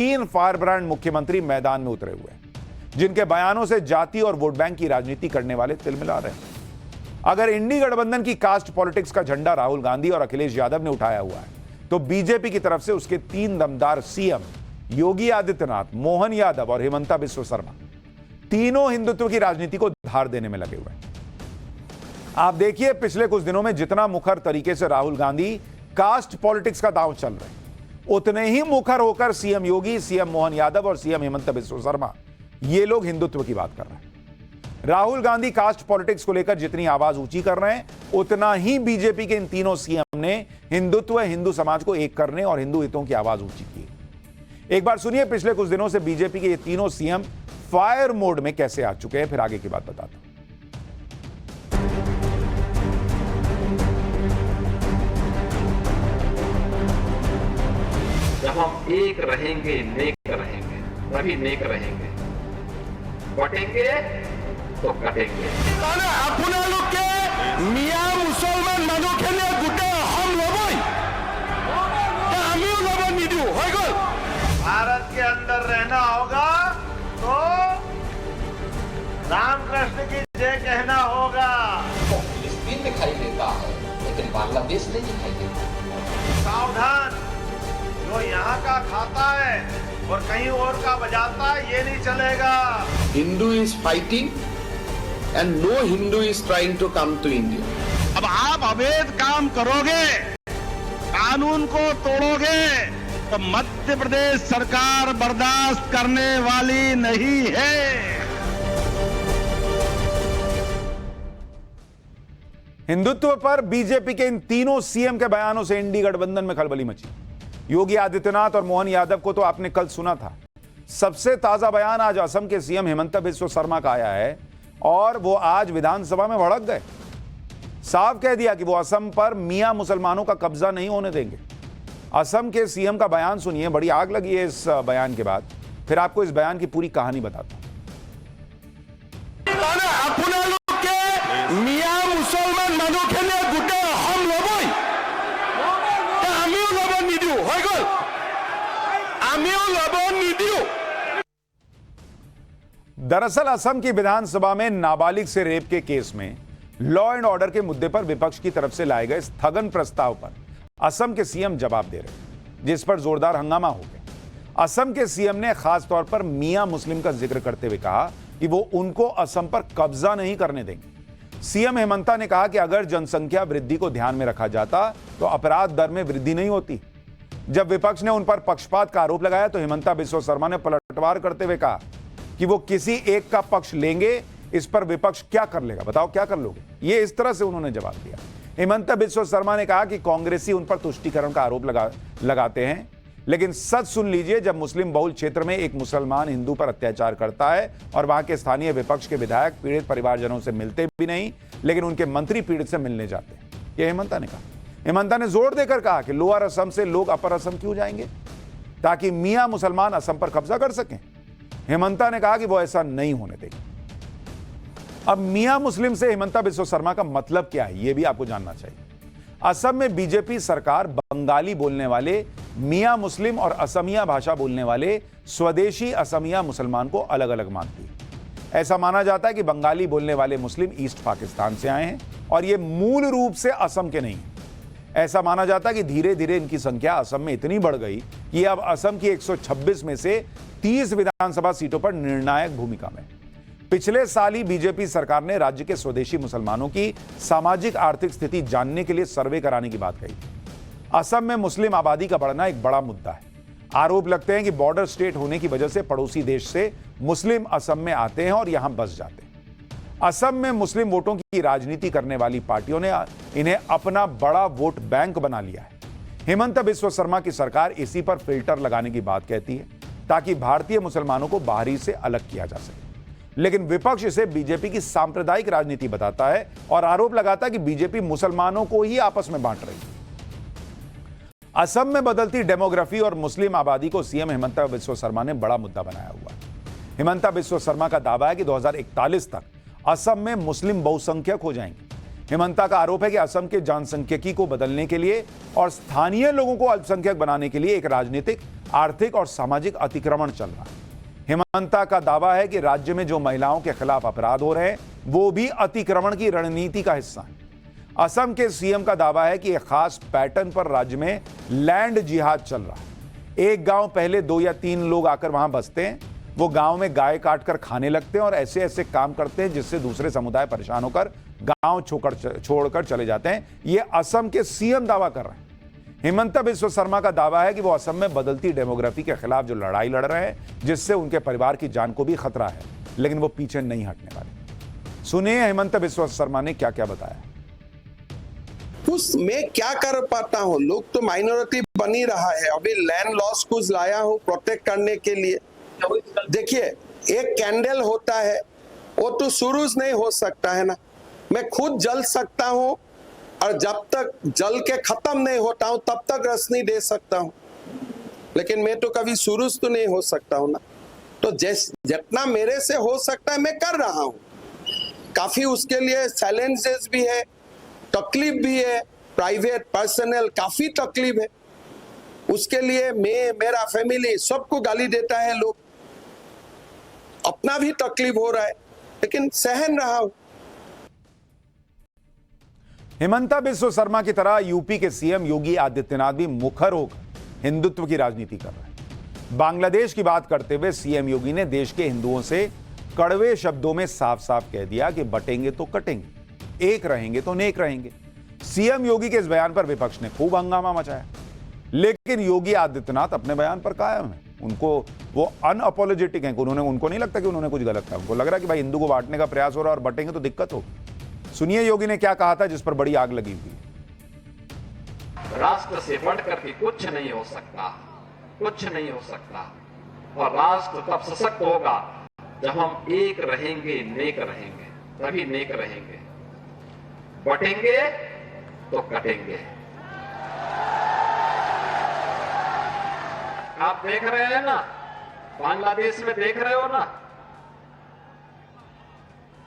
तीन fire brand मुख्यमंत्री मैदान में उतरे हुए हैं, जिनके बयानों से जाति और वोट बैंक की राजनीति करने वाले तिलमिला रहे हैं। अगर इंडी गठबंधन की कास्ट पॉलिटिक्स का झंडा राहुल गांधी और अखिलेश यादव ने उठाया हुआ है, तो बीजेपी की तरफ से उसके तीन दमदार सीएम योगी आदित्यनाथ, मोहन यादव और हिमंता बिस्वा शर्मा तीनों हिंदुत्व की राजनीति को धार देने में लगे हुए हैं। आप देखिए, पिछले कुछ दिनों में जितना मुखर तरीके से राहुल गांधी कास्ट पॉलिटिक्स का दांव चल रहे हैं, उतने ही मुखर होकर सीएम योगी, सीएम मोहन यादव और सीएम हिमंता बिस्वा शर्मा ये लोग हिंदुत्व की बात कर रहे हैं। राहुल गांधी कास्ट पॉलिटिक्स को लेकर जितनी आवाज ऊंची कर रहे हैं, उतना ही बीजेपी के इन तीनों सीएम ने हिंदुत्व, हिंदू समाज को एक करने और हिंदू हितों की आवाज ऊंची की। एक बार सुनिए, पिछले कुछ दिनों से बीजेपी के ये तीनों सीएम फायर मोड में कैसे आ चुके हैं, फिर आगे की बात बताता हूं। जब हम एक रहेंगे, नेक रहेंगे, तभी नेक रहेंगे, बटेंगे तो कटेंगे। आपके मिया मुसलमान मानुखेने गोटे हम लबई आमियो लब निदियो हो गल। भारत के अंदर रहना होगा तो रामकृष्ण की जय कहना होगा। फिलिस्तीन दिखाई देता है, लेकिन बांग्लादेश नहीं दिखाई देता। सावधान, जो यहाँ का खाता है और कहीं और का बजाता है, ये नहीं चलेगा। Hindu is fighting and no Hindu is trying to come to India. अब आप अवैध काम करोगे, कानून को तोड़ोगे, तो मध्य प्रदेश सरकार बर्दाश्त करने वाली नहीं है। हिंदुत्व पर बीजेपी के इन तीनों सीएम के बयानों से इंडी गठबंधन में खलबली मची। योगी आदित्यनाथ और मोहन यादव को तो आपने कल सुना था। सबसे ताजा बयान आज असम के सीएम हिमंता बिस्वा शर्मा का आया है और वो आज विधानसभा में भड़क गए। साफ कह दिया कि वो असम पर मियां मुसलमानों का कब्जा नहीं होने देंगे। असम के सीएम का बयान सुनिए, बड़ी आग लगी है इस बयान के बाद। फिर आपको इस बयान की पूरी कहानी बताता हूं। दरअसल असम की विधानसभा में नाबालिग से रेप के केस में लॉ एंड ऑर्डर के मुद्दे पर विपक्ष की तरफ से लाए गए स्थगन प्रस्ताव पर असम के सीएम जवाब दे रहे हैं, जिस पर जोरदार हंगामा हो गया। असम के सीएम ने खास तौर पर मियां मुस्लिम का जिक्र करते हुए कहा कि वो उनको असम पर कब्जा नहीं करने देंगे। सीएम हिमंता ने कहा कि अगर जनसंख्या वृद्धि को ध्यान में रखा जाता तो अपराध दर में वृद्धि नहीं होती। जब विपक्ष ने उन पर पक्षपात का आरोप लगाया तो हिमंता बिस्वा शर्मा ने पलटवार करते हुए कहा कि वो किसी एक का पक्ष लेंगे, इस पर विपक्ष क्या कर लेगा, बताओ क्या कर लोगे। ये इस तरह से उन्होंने जवाब दिया। हिमंता बिस्वा शर्मा ने कहा कि कांग्रेसी उन पर तुष्टीकरण का आरोप लगाते हैं, लेकिन सच सुन लीजिए, जब मुस्लिम बहुल क्षेत्र में एक मुसलमान हिंदू पर अत्याचार करता है और वहां के स्थानीय विपक्ष के विधायक पीड़ित परिवारजनों से मिलते भी नहीं, लेकिन उनके मंत्री पीड़ित से मिलने जाते हैं, यह हिमंता ने कहा। हिमंता ने जोर देकर कहा कि लोअर असम से लोग अपर असम क्यों जाएंगे, ताकि मियां मुसलमान असम पर कब्जा कर सकें। हिमंता ने कहा कि वो ऐसा नहीं होने देंगे। अब मियां मुस्लिम से हिमंता बिस्वा शर्मा का मतलब क्या है, यह भी आपको जानना चाहिए। असम में बीजेपी सरकार बंगाली बोलने वाले मियां मुस्लिम और असमिया भाषा बोलने वाले स्वदेशी असमिया मुसलमान को अलग अलग मानती है। ऐसा माना जाता है कि बंगाली बोलने वाले मुस्लिम ईस्ट पाकिस्तान से आए हैं और ये मूल रूप से असम के नहीं हैं। ऐसा माना जाता है कि धीरे धीरे इनकी संख्या असम में इतनी बढ़ गई कि अब असम की 126 में से 30 विधानसभा सीटों पर निर्णायक भूमिका में। पिछले साल ही बीजेपी सरकार ने राज्य के स्वदेशी मुसलमानों की सामाजिक आर्थिक स्थिति जानने के लिए सर्वे कराने की बात कही। असम में मुस्लिम आबादी का बढ़ना एक बड़ा मुद्दा है। आरोप लगते हैं कि बॉर्डर स्टेट होने की वजह से पड़ोसी देश से मुस्लिम असम में आते हैं और यहां बस जाते हैं। असम में मुस्लिम वोटों की राजनीति करने वाली पार्टियों ने इन्हें अपना बड़ा वोट बैंक बना लिया है। हिमंता बिस्वा शर्मा की सरकार इसी पर फिल्टर लगाने की बात कहती है, ताकि भारतीय मुसलमानों को बाहरी से अलग किया जा सके। लेकिन विपक्ष इसे बीजेपी की सांप्रदायिक राजनीति बताता है और आरोप लगाता है कि बीजेपी मुसलमानों को ही आपस में बांट रही है। असम में बदलती डेमोग्राफी और मुस्लिम आबादी को सीएम हिमंता बिस्वा शर्मा ने बड़ा मुद्दा बनाया हुआ है। हिमंता बिस्वा शर्मा का दावा है कि 2041 तक असम में मुस्लिम बहुसंख्यक हो जाएंगे। हिमंता का आरोप है कि असम के जनसंख्यिकी को बदलने के लिए और स्थानीय लोगों को अल्पसंख्यक बनाने के लिए एक राजनीतिक आर्थिक और सामाजिक अतिक्रमण चल रहा है। हिमंता का दावा है कि राज्य में जो महिलाओं के खिलाफ अपराध हो रहे हैं वो भी अतिक्रमण की रणनीति का हिस्सा है। असम के सीएम का दावा है कि एक खास पैटर्न पर राज्य में लैंड जिहाद चल रहा है। एक गांव पहले 2 या 3 लोग आकर वहां बसते हैं, वो गांव में गाय काटकर खाने लगते हैं और ऐसे ऐसे काम करते हैं जिससे दूसरे समुदाय परेशान होकर गांव छोड़कर चले जाते हैं। ये असम के सीएम दावा कर रहे हैं। हिमंता बिस्वा शर्मा का दावा है कि वो असम में बदलती डेमोग्राफी के खिलाफ जो लड़ाई लड़ रहे हैं, जिससे उनके परिवार की जान को भी खतरा है, लेकिन वो पीछे नहीं हटने वाले। सुनिए हिमंता बिस्वा शर्मा ने क्या क्या बताया। मैं क्या कर पाता हूँ, लोग तो माइनॉरिटी बन ही रहा है। अभी लैंड लॉस कुछ लाया हूँ प्रोटेक्ट करने के लिए। देखिए, एक कैंडल होता है, वो तो शुरू नहीं हो सकता है ना। मैं खुद जल सकता हूँ और जब तक जल के खत्म नहीं होता हूँ तब तक रोशनी दे सकता हूँ, लेकिन मैं तो कभी शुरू तो नहीं हो सकता हूँ ना। तो जितना मेरे से हो सकता है मैं कर रहा हूँ। काफी उसके लिए चैलेंजेस भी है, तकलीफ भी है, प्राइवेट पर्सनल काफी तकलीफ है। उसके लिए मैं, मेरा फैमिली सबको गाली देता है लोग, अपना भी तकलीफ हो रहा है, लेकिन सहन रहा हूं। हिमंता बिस्वा शर्मा की तरह यूपी के सीएम योगी आदित्यनाथ भी मुखर होकर हिंदुत्व की राजनीति कर रहे हैं। बांग्लादेश की बात करते हुए सीएम योगी ने देश के हिंदुओं से कड़वे शब्दों में साफ साफ कह दिया कि बटेंगे तो कटेंगे, एक रहेंगे तो नेक रहेंगे। सीएम योगी के इस बयान पर विपक्ष ने खूब हंगामा मचाया, लेकिन योगी आदित्यनाथ अपने बयान पर कायम है। उनको वो अनअपोलोजेटिक हैं। उनको नहीं लगता कि उन्होंने कुछ गलत कहा। उनको लग रहा है कि भाई हिंदू को बांटने का प्रयास हो रहा है और बटेंगे तो दिक्कत होगी। सुनिए योगी ने क्या कहा था, जिस पर बड़ी आग लगी हुई। राष्ट्र से बढ़कर के कुछ नहीं हो सकता, कुछ नहीं हो सकता। और राष्ट्र तब सशक्त होगा जब हम एक रहेंगे, नेक रहेंगे, तभी नेक रहेंगे। बटेंगे तो कटेंगे। आप देख रहे हैं ना, बांग्लादेश में देख रहे हो ना,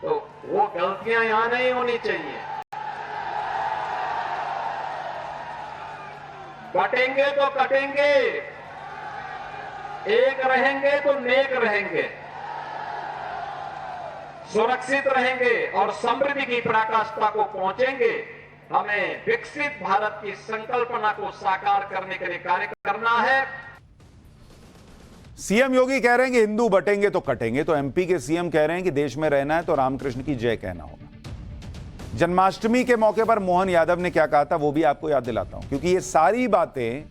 तो वो गलतियां यहां नहीं होनी चाहिए। बटेंगे तो कटेंगे, एक रहेंगे तो नेक रहेंगे, सुरक्षित रहेंगे और समृद्धि की पराकाष्ठा को पहुंचेंगे। हमें विकसित भारत की संकल्पना को साकार करने के लिए कार्य करना है। सीएम योगी कह रहे हैं कि हिंदू बटेंगे तो कटेंगे, तो एमपी के सीएम कह रहे हैं कि देश में रहना है तो रामकृष्ण की जय कहना होगा। जन्माष्टमी के मौके पर मोहन यादव ने क्या कहा था वो भी आपको याद दिलाता हूं, क्योंकि ये सारी बातें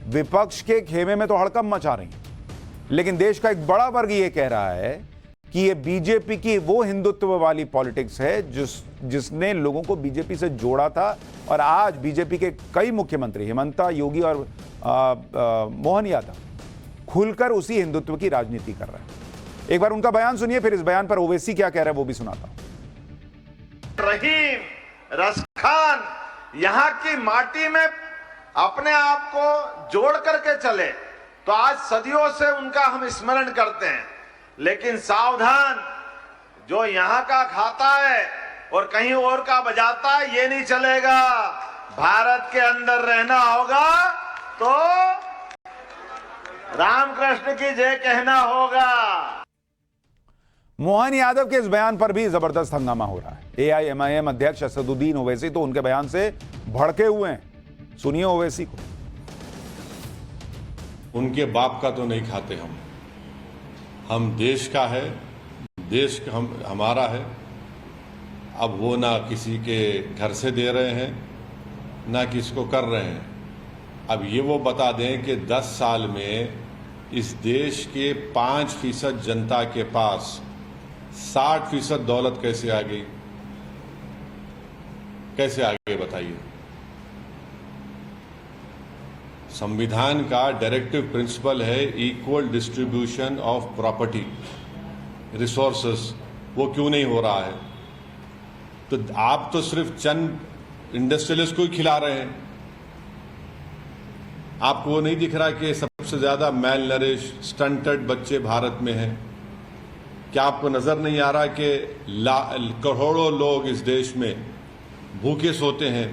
विपक्ष के खेमे में तो हड़कंप मचा रही हैं, लेकिन देश का एक बड़ा वर्ग ये कह रहा है कि ये बीजेपी की वो हिंदुत्व वाली पॉलिटिक्स है जिसने लोगों को बीजेपी से जोड़ा था। और आज बीजेपी के कई मुख्यमंत्री हिमंता, योगी और मोहन यादव खुलकर उसी हिंदुत्व की राजनीति कर रहे हैं। एक बार उनका बयान सुनिए, फिर इस बयान पर ओवैसी क्या कह रहे हैं वो भी सुनाता हूं। रहीम, रसखान यहां की माटी में अपने आप को जोड़ करके चले तो आज सदियों से उनका हम स्मरण करते हैं। लेकिन सावधान, जो यहां का खाता है और कहीं और का बजाता है, ये नहीं चलेगा। भारत के अंदर रहना होगा तो रामकृष्ण की जय कहना होगा। मोहन यादव के इस बयान पर भी जबरदस्त हंगामा हो रहा है। एआईएमआईएम अध्यक्ष असदुद्दीन ओवैसी तो उनके बयान से भड़के हुए हैं। सुनिए ओवैसी को। उनके बाप का तो नहीं खाते हम देश का है, देश हमारा है। अब वो ना किसी के घर से दे रहे हैं ना किसको कर रहे हैं। अब ये वो बता दें कि 10 साल में इस देश के 5% जनता के पास 60% दौलत कैसे आ गई, कैसे आ गई बताइए। संविधान का डायरेक्टिव प्रिंसिपल है equal distribution of property resources, वो क्यों नहीं हो रहा है। तो आप तो सिर्फ चंद इंडस्ट्रियलिस्ट को ही खिला रहे हैं। आपको वो नहीं दिख रहा कि सबसे ज्यादा मेल नरिश स्टंटेड बच्चे भारत में हैं। क्या आपको नजर नहीं आ रहा कि करोड़ों लोग इस देश में भूखे सोते हैं।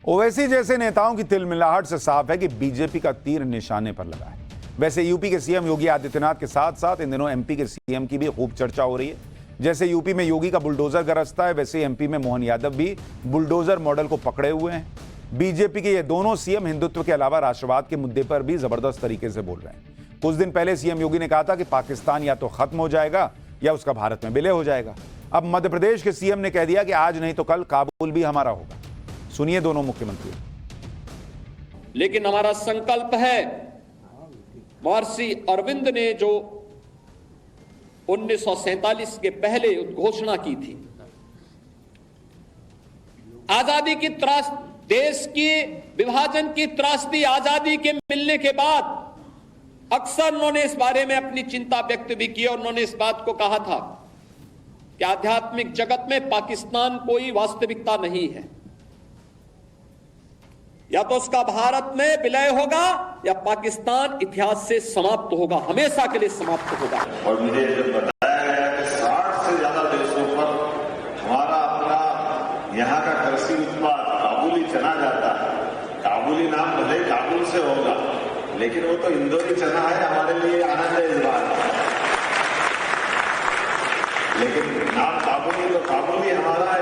ओवैसी जैसे नेताओं की तिलमिलाहट से साफ है कि बीजेपी का तीर निशाने पर लगा है। वैसे यूपी के सीएम योगी आदित्यनाथ के साथ साथ इन दिनों एमपी के सीएम की भी खूब चर्चा हो रही है। जैसे यूपी में योगी का बुलडोजर गरजता है, वैसे एमपी में मोहन यादव भी बुलडोजर मॉडल को पकड़े हुए हैं। बीजेपी के ये दोनों सीएम हिंदुत्व के अलावा राष्ट्रवाद के मुद्दे पर भी जबरदस्त तरीके से बोल रहे हैं। कुछ दिन पहले सीएम योगी ने कहा था कि पाकिस्तान या तो खत्म हो जाएगा या उसका भारत में विलय हो जाएगा। अब मध्य प्रदेश के सीएम ने कह दिया कि आज नहीं तो कल काबुल भी हमारा होगा। सुनिए दोनों मुख्यमंत्री। लेकिन हमारा संकल्प है, महर्षि अरविंद ने जो 1947 के पहले घोषणा की थी, आजादी की त्रासदी, देश की विभाजन की त्रासदी आजादी के मिलने के बाद अक्सर उन्होंने इस बारे में अपनी चिंता व्यक्त भी की और उन्होंने इस बात को कहा था कि आध्यात्मिक जगत में पाकिस्तान कोई वास्तविकता नहीं है, या तो उसका भारत में विलय होगा या पाकिस्तान इतिहास से समाप्त होगा, हमेशा के लिए समाप्त होगा। और मुझे जब बताया गया कि 60 से ज्यादा देशों पर हमारा अपना यहाँ का कृषि उत्पाद काबुली चना जाता है। काबुली नाम भले काबुल से होगा, लेकिन वो तो इंदौरी चना है, हमारे लिए आनंद है इस बात। लेकिन नाम काबुली तो काबुली हमारा